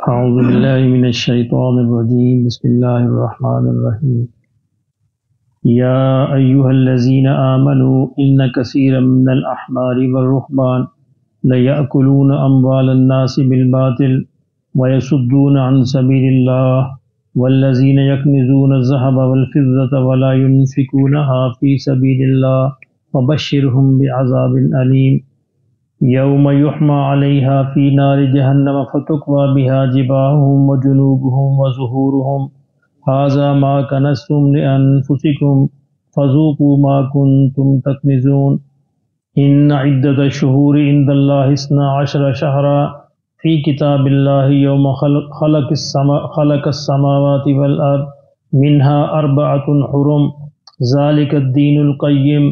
أعوذ بالله من الشيطان الرجيم بسم الله الرحمن الرحيم يا أيها الذين آمنوا إن كثيرا من الأحبار والرهبان ليأكلون أموال الناس بالباطل ويصدون عن سبيل الله والذين يكنزون الذهب والفضة ولا ينفقونها في سبيل الله فبشرهم بعذاب أليم یوم یحمى علیہا فی نار جہنم فتکوی بہا جباہہم وجنوبہم وظہورہم ھذا ما کنزتم لانفسکم فذوقوا ما کنتم تکنزون ان عدۃ الشہور عند اللہ 12 شہرا فی کتاب اللہ یوم خلق السماوات والارض منها 4 حرم ذلک الدین القیم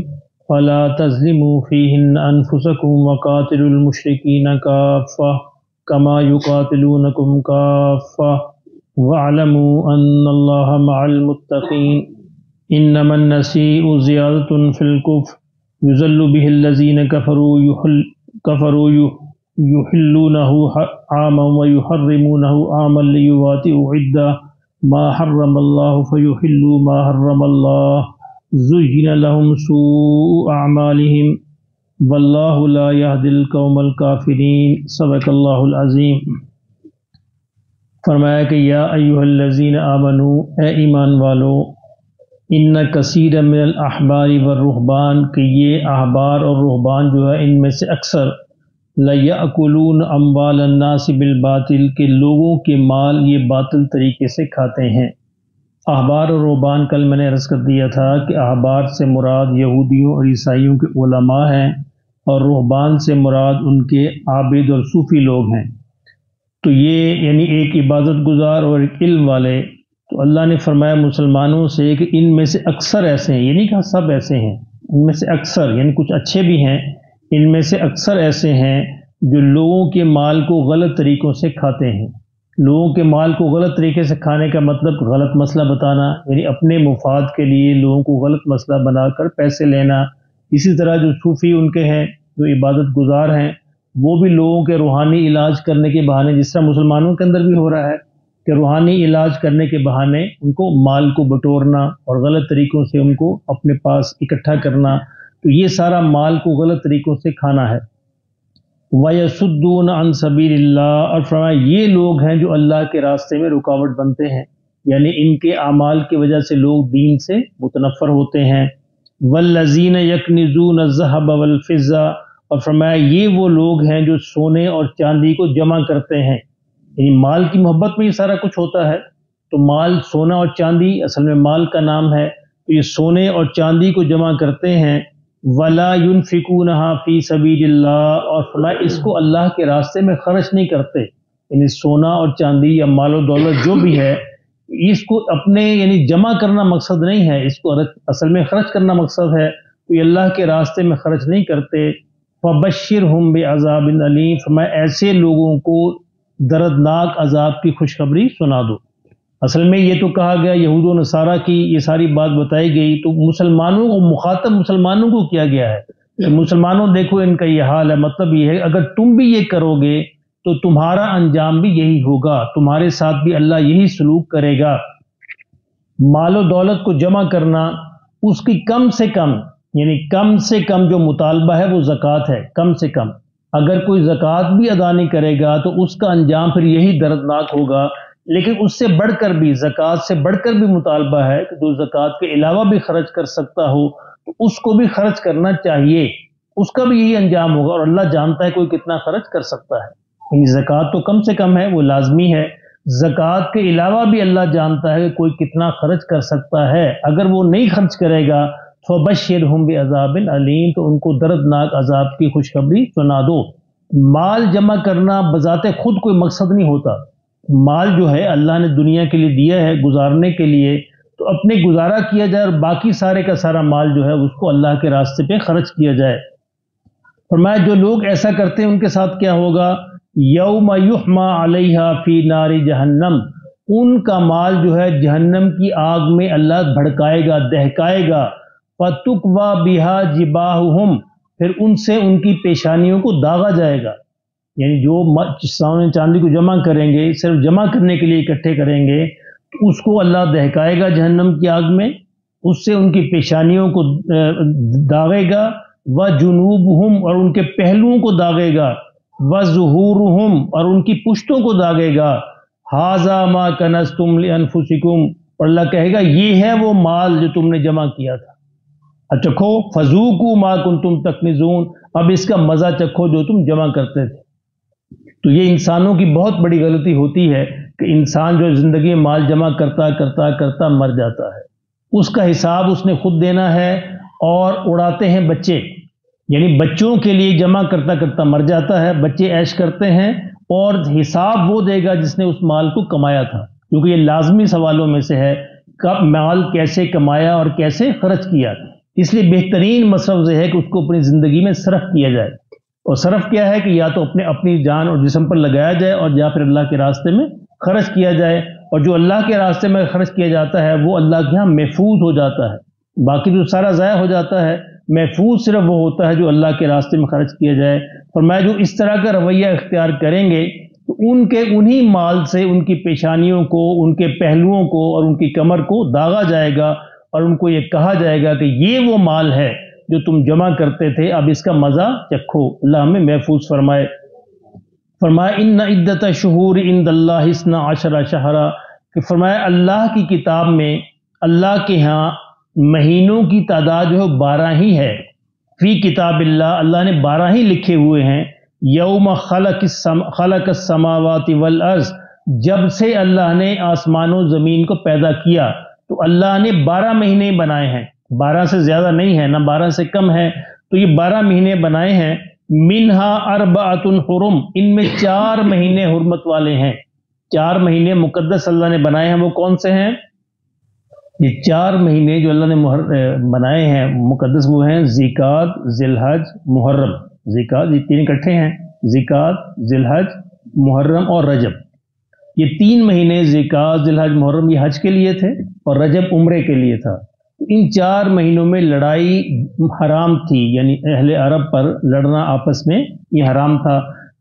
فلا تظلموا فيهن أنفسكم وقاتلوا المشركين كافة كما يقاتلونكم كافة واعلموا أن الله مع المتقين إنما النسيء زيادة في الكفر يضل به الذين كفروا يحلونه عاما ويحرمونه عاما ليواتئوا عدة ما حرم الله فيحلوا ما حرم الله زُيِّنَ لَهُمْ سُوءُ أَعْمَالِهِمْ وَاللَّهُ لَا يَهْدِي الْقَوْمَ الْكَافِرِينَ صدق اللہ العظیم۔ فرمایا کہ یا ایھا الذین آمنوا، اے ایمان والو، ان کثیر من الاحبار والرہبان، کہ یہ احبار اور رہبان جو ہے ان میں سے اکثر لیأکلون اموال الناس بالباطل، کہ لوگوں کے مال یہ باطل طریقے سے کھاتے ہیں۔ احبار اور رہبان کل میں نے عرض کر دیا تھا کہ احبار سے مراد یہودیوں اور عیسائیوں کے علماء ہیں، اور رہبان سے مراد ان کے عابد اور صوفی لوگ ہیں۔ تو یہ یعنی ایک عبادت گزار اور ایک علم والے۔ تو اللہ نے فرمایا مسلمانوں سے کہ ان میں سے اکثر ایسے ہیں، یہ نہیں کہا سب ایسے ہیں، ان میں سے اکثر یعنی کچھ اچھے بھی ہیں، ان میں سے اکثر ایسے ہیں جو لوگوں کے مال کو غلط طریقوں سے کھاتے ہیں۔ لوگوں کے مال کو غلط طریقے سے کھانے کا مطلب غلط مسئلہ بتانا، یعنی اپنے مفاد کے لیے لوگوں کو غلط مسئلہ بنا کر پیسے لینا۔ اسی طرح جو صوفی ان کے ہیں، جو عبادت گزار ہیں، وہ بھی لوگوں کے روحانی علاج کرنے کے بہانے، جس طرح مسلمانوں کے اندر بھی ہو رہا ہے کہ روحانی علاج کرنے کے بہانے ان کو مال کو بٹورنا اور غلط طریقوں سے ان کو اپنے پاس اکٹھا کرنا، تو یہ سارا مال کو غلط طریقوں سے کھانا ہے۔ وَيَصُدُّونَ عَن سَبِيلِ اللَّهِ، اور فرمایا یہ لوگ ہیں جو اللہ کے راستے میں رکاوٹ بنتے ہیں، یعنی ان کے اعمال کی وجہ سے لوگ دین سے متنفر ہوتے ہیں۔ وَالَّذِينَ يَكْنِزُونَ الذَّهَبَ وَالْفِضَّةَ، اور فرمایا یہ وہ لوگ ہیں جو سونے اور چاندی کو جمع کرتے ہیں، یعنی مال کی محبت میں یہ سارا کچھ ہوتا ہے۔ تو مال، سونا اور چاندی اصل میں مال کا نام ہے، تو یہ سونے اور چاندی کو جمع کرتے ہیں۔ وَلَا يُنْفِقُونَهَا فِي سَبِيلِ اللَّهِ، اور فرمایا اس کو اللہ کے راستے میں خرچ نہیں کرتے، یعنی سونا اور چاندی یا مال و دولت جو بھی ہے، اس کو اپنے یعنی جمع کرنا مقصد نہیں ہے، اس کو اصل میں خرچ کرنا مقصد ہے، تو یہ اللہ کے راستے میں خرچ نہیں کرتے۔ فَبَشِّرْهُم بِعَذَابٍ أَلِيمٍ، فرمایا ایسے لوگوں کو دردناک عذاب کی خوشخبری سنا دو۔ اصل میں یہ تو کہا گیا یہود و نصارہ کی یہ ساری بات بتائی گئی، تو مسلمانوں کو مخاطب مسلمانوں کو کیا گیا ہے کہ مسلمانوں دیکھو ان کا یہ حال ہے، مطلب یہ ہے اگر تم بھی یہ کرو گے تو تمہارا انجام بھی یہی ہوگا، تمہارے ساتھ بھی اللہ یہی سلوک کرے گا۔ مال و دولت کو جمع کرنا، اس کی کم سے کم یعنی کم سے کم جو مطالبہ ہے وہ زکوٰۃ ہے، کم سے کم۔ اگر کوئی زکوٰۃ بھی ادا نہیں کرے گا تو اس کا انجام پھر یہی دردناک ہوگا۔ لیکن اس سے بڑھ کر بھی، زکوٰۃ سے بڑھ کر بھی مطالبہ ہے کہ جو زکوٰۃ کے علاوہ بھی خرچ کر سکتا ہو تو اس کو بھی خرچ کرنا چاہیے، اس کا بھی یہی انجام ہوگا، اور اللہ جانتا ہے کوئی کتنا خرچ کر سکتا ہے۔ یعنی زکوٰۃ تو کم سے کم ہے، وہ لازمی ہے، زکوٰۃ کے علاوہ بھی اللہ جانتا ہے کہ کوئی کتنا خرچ کر سکتا ہے۔ اگر وہ نہیں خرچ کرے گا فَبَشِّرْهُم بِعَذَابٍ أَلِيمٍ، تو ان کو دردناک عذاب کی خوشخبری سنا دو۔ مال جمع کرنا بذات خود کوئی مقصد نہیں ہوتا، مال جو ہے اللہ نے دنیا کے لیے دیا ہے گزارنے کے لیے، تو اپنے گزارا کیا جائے اور باقی سارے کا سارا مال جو ہے اس کو اللہ کے راستے پہ خرچ کیا جائے۔ فرمایا جو لوگ ایسا کرتے ہیں ان کے ساتھ کیا ہوگا، یوم یحمى علیہا فی نار جہنم، ان کا مال جو ہے جہنم کی آگ میں اللہ بھڑکائے گا، دہکائے گا۔ فَتُكْوَى بِهَا جِبَاهُهُمْ، پھر ان سے ان کی پیشانیوں کو داغا جائے گا، یعنی جو سونے چاندی کو جمع کریں گے صرف جمع کرنے کے لیے اکٹھے کریں گے تو اس کو اللہ دہکائے گا جہنم کی آگ میں، اس سے ان کی پیشانیوں کو داغے گا، وجنوبہم اور ان کے پہلوؤں کو داغے گا، وظہورہم اور ان کی پشتوں کو داغے گا، ھذا ما کنزتم لانفسکم، اور اللہ کہے گا یہ ہے وہ مال جو تم نے جمع کیا تھا، اب چکھو، فذوقوا ما کنتم تکنزون، اب اس کا مزہ چکھو جو تم جمع کرتے تھے۔ تو یہ انسانوں کی بہت بڑی غلطی ہوتی ہے کہ انسان جو زندگی میں مال جمع کرتا کرتا کرتا مر جاتا ہے، اس کا حساب اس نے خود دینا ہے، اور اڑاتے ہیں بچے، یعنی بچوں کے لیے جمع کرتا کرتا مر جاتا ہے، بچے عیش کرتے ہیں، اور حساب وہ دے گا جس نے اس مال کو کمایا تھا، کیونکہ یہ لازمی سوالوں میں سے ہے کب مال کیسے کمایا اور کیسے خرچ کیا، اس لیے بہترین مصرف یہ ہے کہ اس کو اپنی زندگی میں صرف کیا جائے، اور صرف کیا ہے کہ یا تو اپنی جان اور جسم پر لگایا جائے، اور یا پھر اللہ کے راستے میں خرچ کیا جائے، اور جو اللہ کے راستے میں خرچ کیا جاتا ہے وہ اللہ کے ہاں محفوظ ہو جاتا ہے، باقی جو سارا ضائع ہو جاتا ہے، محفوظ صرف وہ ہوتا ہے جو اللہ کے راستے میں خرچ کیا جائے۔ فرمایا جو اس طرح کا رویہ اختیار کریں گے تو ان کے انہی مال سے ان کی پیشانیوں کو، ان کے پہلوؤں کو اور ان کی کمر کو داغا جائے گا، اور ان کو یہ کہا جائے گا کہ یہ وہ مال ہے جو تم جمع کرتے تھے، اب اس کا مزہ چکھو۔ اللہ ہمیں محفوظ فرمائے۔ فرمایا ان عدت شہور عند اللہ 12 شہرا، کہ فرمایا اللہ کی کتاب میں اللہ کے ہاں مہینوں کی تعداد جو ہے 12 ہی ہے، فی کتاب اللہ، اللہ نے 12 ہی لکھے ہوئے ہیں، یوم خلق السماوات والارض، جب سے اللہ نے آسمان و زمین کو پیدا کیا تو اللہ نے 12 مہینے بنائے ہیں، 12 سے زیادہ نہیں ہے، نہ 12 سے کم ہے، تو یہ 12 مہینے بنائے ہیں، منہا اربعۃ حرم، ان میں 4 مہینے حرمت والے ہیں، 4 مہینے مقدس اللہ نے بنائے ہیں، وہ کون سے ہیں؟ یہ 4 مہینے جو اللہ نے بنائے ہیں مقدس، وہ ہیں ذیقعد، ذی الحج، محرم۔ ذیقعد یہ 3 اکٹھے ہیں، ذیقعد، ذی الحج، محرم اور رجب، یہ 3 مہینے ذیقعد، ذی الحج، محرم یہ حج کے لیے تھے، اور رجب عمرے کے لیے تھا۔ ان 4 مہینوں میں لڑائی حرام تھی، یعنی اہل عرب پر لڑنا آپس میں یہ حرام تھا۔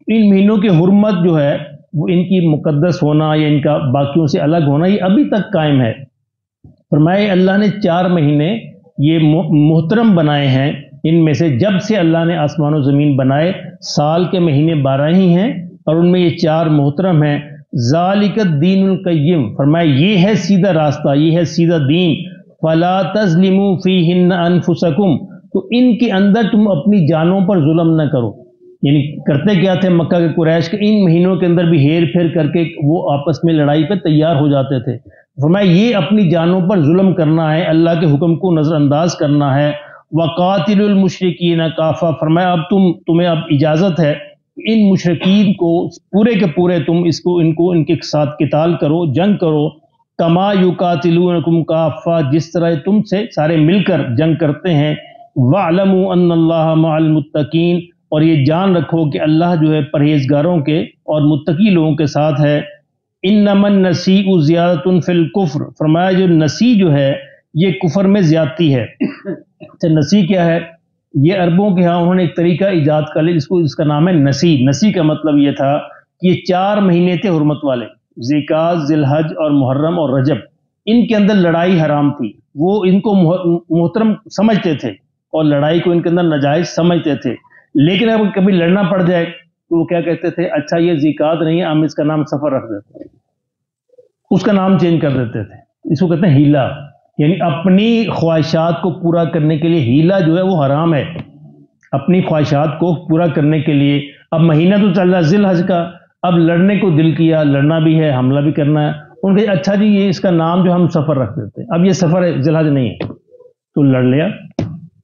ان مہینوں کی حرمت جو ہے وہ ان کی مقدس ہونا یا ان کا باقیوں سے الگ ہونا یہ ابھی تک قائم ہے۔ فرمائے اللہ نے 4 مہینے یہ محترم بنائے ہیں، ان میں سے جب سے اللہ نے آسمان و زمین بنائے، سال کے مہینے 12 ہی ہیں، اور ان میں یہ 4 محترم ہیں۔ ذالک الدین القیم، فرمائے یہ ہے سیدھا راستہ، یہ ہے سیدھا دین، فلا تظلموا فیہن انفسکم، تو ان کے اندر تم اپنی جانوں پر ظلم نہ کرو، یعنی کرتے کیا تھے مکہ کے قریش کے ان مہینوں کے اندر بھی ہیر پھیر کر کے وہ آپس میں لڑائی پہ تیار ہو جاتے تھے۔ فرمایا یہ اپنی جانوں پر ظلم کرنا ہے، اللہ کے حکم کو نظر انداز کرنا ہے۔ وقاتل المشرکین کافہ، فرمایا اب تمہیں اب اجازت ہے ان مشرکین کو پورے کے پورے تم ان کے ساتھ قتال کرو، جنگ کرو، کما یقاتلونکم کافہ، جس طرح تم سے سارے مل کر جنگ کرتے ہیں۔ وَاعْلَمُوا أَنَّ اللَّهَ مَعَ الْمُتَّقِينَ، اور یہ جان رکھو کہ اللہ جو ہے پرہیزگاروں کے اور متقی لوگوں کے ساتھ ہے۔ انما النسیء زیادۃ فی الکفر، فرمایا جو نسی جو ہے یہ کفر میں زیادتی ہے۔ اچھا نسی کیا ہے؟ یہ عربوں کے ہاں انہوں نے ایک طریقہ ایجاد کر لیا اس کا نام ہے نسی۔ نسی کا مطلب یہ تھا کہ یہ 4 مہینے تھے حرمت والے، ذیقعد، ذی الحج اور محرم اور رجب، ان کے اندر لڑائی حرام تھی، وہ ان کو محترم سمجھتے تھے اور لڑائی کو ان کے اندر ناجائز سمجھتے تھے، لیکن اگر کبھی لڑنا پڑ جائے تو وہ کیا کہتے تھے، اچھا یہ ذیقعد نہیں ہے، ہم اس کا نام سفر رکھ دیتے ہیں، اس کا نام چینج کر دیتے تھے، اس کو کہتے ہیں ہیلا، یعنی اپنی خواہشات کو پورا کرنے کے لیے ہیلا جو ہے وہ حرام ہے، اپنی خواہشات کو پورا کرنے کے لیے۔ اب مہینہ تو چل رہا ہے ذی الحج کا، اب لڑنے کو دل کیا، لڑنا بھی ہے، حملہ بھی کرنا ہے، ان کے اچھا جی یہ اس کا نام جو ہم سفر رکھ دیتے ہیں، اب یہ سفر ہے، ذی الحج نہیں ہے، تو لڑ لیا۔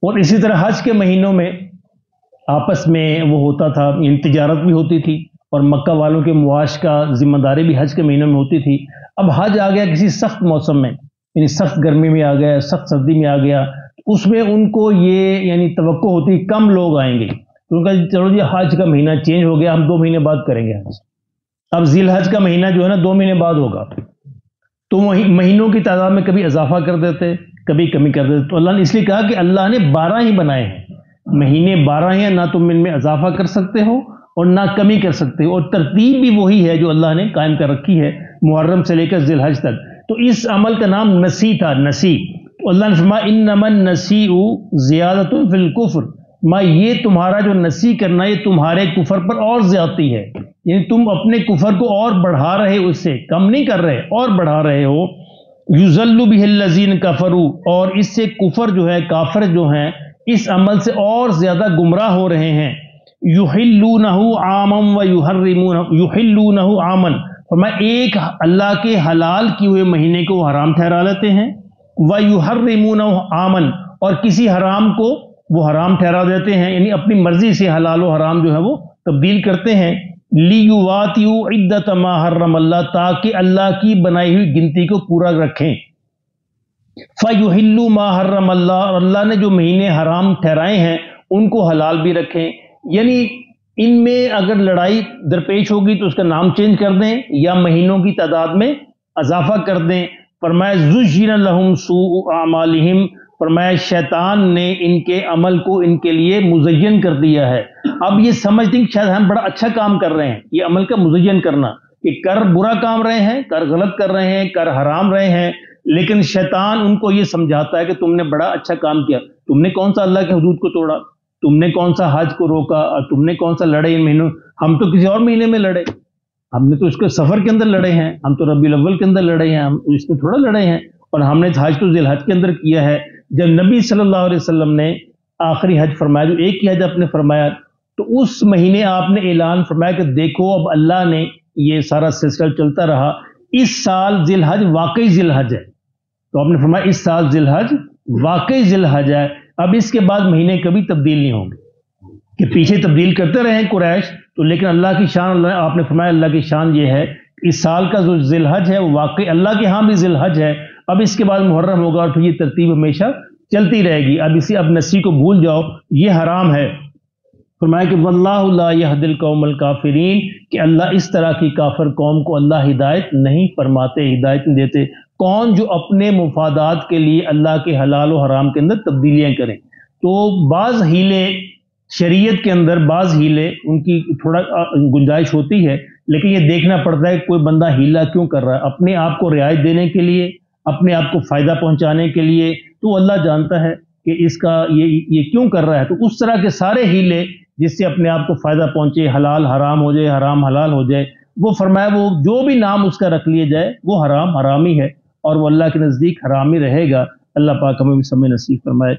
اور اسی طرح حج کے مہینوں میں آپس میں وہ ہوتا تھا، تجارت بھی ہوتی تھی، اور مکہ والوں کے معاش کا ذمہ داری بھی حج کے مہینوں میں ہوتی تھی۔ اب حج آ گیا کسی سخت موسم میں، یعنی سخت گرمی میں آ گیا، سخت سردی میں آ گیا، اس میں ان کو یہ یعنی توقع ہوتی کم لوگ آئیں گے، تو ان کا چلو جی حج کا مہینہ چینج ہو گیا، ہم 2 مہینے بعد کریں گے حج۔ اب ذی الحج کا مہینہ جو ہے نا 2 مہینے بعد ہوگا، تو مہینوں کی تعداد میں کبھی اضافہ کر دیتے، کبھی کمی کر دیتے، تو اللہ نے اس لیے کہا کہ اللہ نے 12 ہی بنائے ہیں، مہینے 12 ہیں، نہ تم ان میں اضافہ کر سکتے ہو اور نہ کمی کر سکتے ہو، اور ترتیب بھی وہی ہے جو اللہ نے قائم کر رکھی ہے محرم سے لے کر ذی الحج تک۔ تو اس عمل کا نام نسی تھا، نسی۔ تو اللہ نے فرمایا انما النسیء زیادۃ فی الکفر، ما یہ تمہارا جو نسی کرنا یہ تمہارے کفر پر اور زیادتی ہے، یعنی تم اپنے کفر کو اور بڑھا رہے ہو، اس سے کم نہیں کر رہے، اور بڑھا رہے ہو۔ یضل بہ الذین کفروا، اور اس سے کفر جو ہے، کافر جو ہیں اس عمل سے اور زیادہ گمراہ ہو رہے ہیں۔ یحلونہ عاما ویحرمونہ، یحلونہ عاما، فرمایا ایک اللہ کے حلال کیے ہوئے مہینے کو وہ حرام ٹھہرا لیتے ہیں، ویحرمونہ عاما، اور کسی حرام کو وہ حرام ٹھہرا دیتے ہیں، یعنی اپنی مرضی سے حلال و حرام جو ہے وہ تبدیل کرتے ہیں۔ لیواتیو عدۃ ما حرم اللہ، تاکہ اللہ کی بنائی ہوئی گنتی کو پورا رکھیں۔ فَيُحِلُّ مَا حَرَّمَ اللہ، اور اللہ نے جو مہینے حرام ٹھہرائے ہیں ان کو حلال بھی رکھیں، یعنی ان میں اگر لڑائی درپیش ہوگی تو اس کا نام چینج کر دیں یا مہینوں کی تعداد میں اضافہ کر دیں۔ فرمایا زُجِّنَ لَهُمْ سُوءُ أَعْمَالِهِمْ، فرمایا شیطان نے ان کے عمل کو ان کے لیے مزین کر دیا ہے۔ اب یہ سمجھتے ہیں کہ شاید ہم بڑا اچھا کام کر رہے ہیں، یہ عمل کا مزین کرنا، کہ کر برا کام رہے ہیں، کر غلط کر رہے ہیں، کر حرام رہے ہیں، لیکن شیطان ان کو یہ سمجھاتا ہے کہ تم نے بڑا اچھا کام کیا، تم نے کون سا اللہ کے حدود کو توڑا، تم نے کون سا حج کو روکا، اور تم نے کون سا لڑے ان مہینوں، ہم تو کسی اور مہینے میں لڑے، ہم نے تو اس کے سفر کے اندر لڑے ہیں، ہم تو ربیع الاول کے اندر لڑے ہیں، ہم اس میں تھوڑا لڑے ہیں، اور ہم نے حج تو ذی الحج کے اندر کیا ہے۔ جب نبی صلی اللہ علیہ وسلم نے آخری حج فرمایا، جو ایک ہی حج آپ نے فرمایا، تو اس مہینے آپ نے اعلان فرمایا کہ دیکھو اب اللہ نے، یہ سارا سلسلہ چلتا رہا، اس سال ذی الحج واقعی ذی الحج ہے، تو آپ نے فرمایا اس سال ذی الحج واقعی ذی الحج ہے، اب اس کے بعد مہینے کبھی تبدیل نہیں ہوں گے، کہ پیچھے تبدیل کرتے رہے قریش تو، لیکن اللہ کی شان، اللہ آپ نے فرمایا اللہ کی شان یہ ہے اس سال کا جو ذی الحج ہے وہ واقعی اللہ کے ہاں بھی ذی الحج ہے، اب اس کے بعد محرم ہوگا، اور پھر یہ ترتیب ہمیشہ چلتی رہے گی، اب نسی کو بھول جاؤ، یہ حرام ہے۔ فرمایا کہ واللہ لا یہدی القوم الکافرین، کہ اللہ اس طرح کی کافر قوم کو اللہ ہدایت نہیں فرماتے، ہدایت نہیں دیتے۔ کون؟ جو اپنے مفادات کے لیے اللہ کے حلال و حرام کے اندر تبدیلیاں کریں۔ تو بعض ہیلے شریعت کے اندر، بعض ہیلے ان کی تھوڑا گنجائش ہوتی ہے، لیکن یہ دیکھنا پڑتا ہے کہ کوئی بندہ ہیلا کیوں کر رہا ہے، اپنے آپ کو رعایت دینے کے لیے، اپنے آپ کو فائدہ پہنچانے کے لیے، تو اللہ جانتا ہے کہ اس کا یہ کیوں کر رہا ہے، تو اس طرح کے سارے ہیلے جس سے اپنے آپ کو فائدہ پہنچے، حلال حرام ہو جائے، حرام حلال ہو جائے، وہ فرمایا وہ جو بھی نام اس کا رکھ لیا جائے وہ حرام حرامی ہے، اور وہ اللہ کے نزدیک حرامی رہے گا۔ اللہ پاک ہمیں بھی سمجھ نصیب فرمائے۔